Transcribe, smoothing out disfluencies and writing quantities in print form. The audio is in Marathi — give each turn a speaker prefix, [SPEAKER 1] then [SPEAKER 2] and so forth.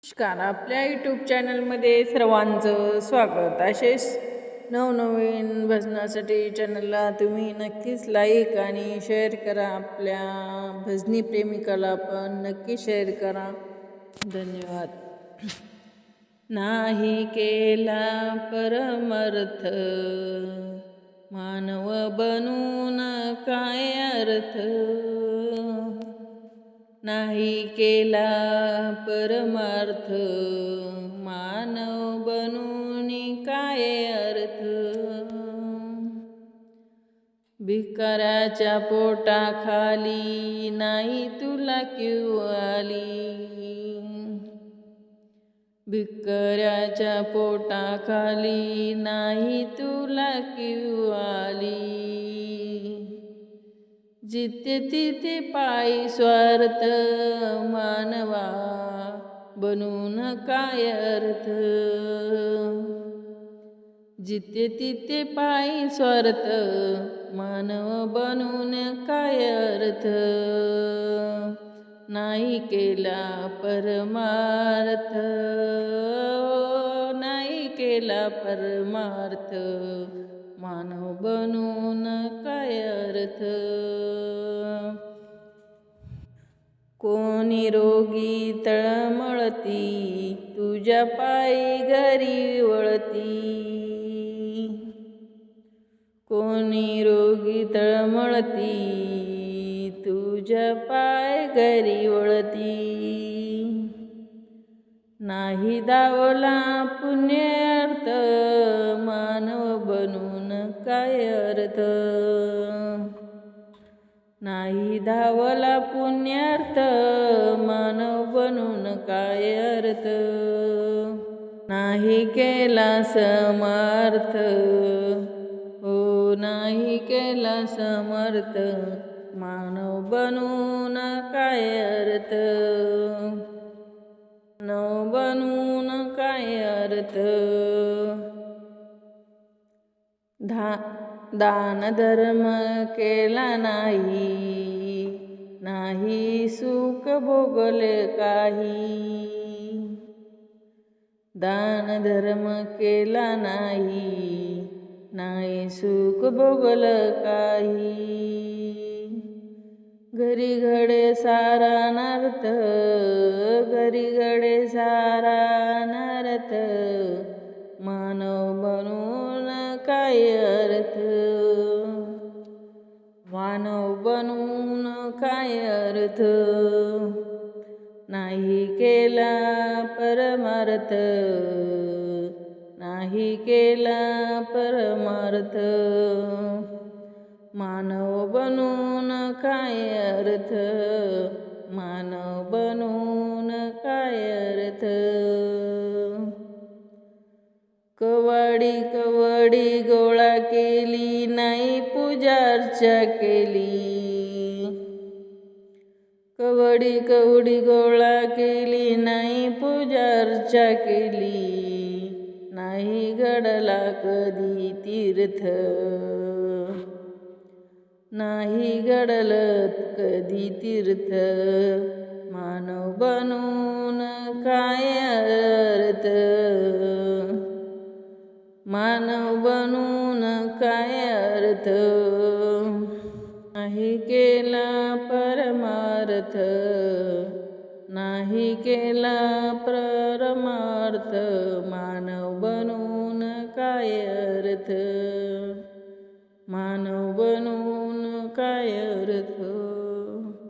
[SPEAKER 1] नमस्कार. आपल्या यूट्यूब चॅनलमध्ये सर्वांचं स्वागत. असेच नवनवीन भजनासाठी चॅनलला तुम्ही नक्कीच लाईक आणि शेअर करा. आपल्या भजनी प्रेमिकाला पण नक्की शेअर करा. धन्यवाद. नाही केला परमार्थ मानव बनून काय अर्थ, नाही केला परमार्थ मानव बनून काय अर्थ, भिकाऱ्याच्या पोटाखाली नाही तुला क्यू आली, भिकाऱ्याच्या पोटाखाली नाही तुला क्यू आली, जिथे तिथे पायी स्वार्थ मानवा बनून काय अर्थ, जिथे तिथे पायी स्वार्थ मानव बनून काय अर्थ, नाही केला परमार्थ, नाही केला परमार्थ मानव बनून काय अर्थ, कोणी रोगी तळमळती तुझ्या पायी घरी वळती, कोणी रोगी तळमळती तुझ्या पाय घरी वळती, नाही दावला पुण्यार्थ मानव बनून काय अर्थ, नाही धावला पुण्यार्थ मानव बनून काय अर्थ, नाही केला समर्थ, हो नाही केला समर्थ मानव बनून काय अर्थ, मानव बनून काय अर्थ, दान धर्म केला नाही, नाही सुख भोगले काही, दान धर्म केला नाही, नाही सुख भोगल काही, घरी घडे सारा नर्थ, घरी घडे सारा नर्थ मानव बनून काय अर्थ, मानव बनून काय अर्थ, नाही केला परमार्थ, नाही केला परमार्थ मानव बनून काय अर्थ, मानव बनून काय अर्थ, कवडी कवडी गोळा केली नाही पूजा अर्चा केली, कवडी कवडी गोळा केली नाही पूजा अर्चा केली, नाही घडला कधी तीर्थ, नाही घडलत कधी तीर्थ मानव बनून काय अर्थ, मानव बनून काय अर्थ, नाही केला परमार्थ, नाही केला परमार्थ मानव बनून काय अर्थ, मानव बनून काय अर्थ.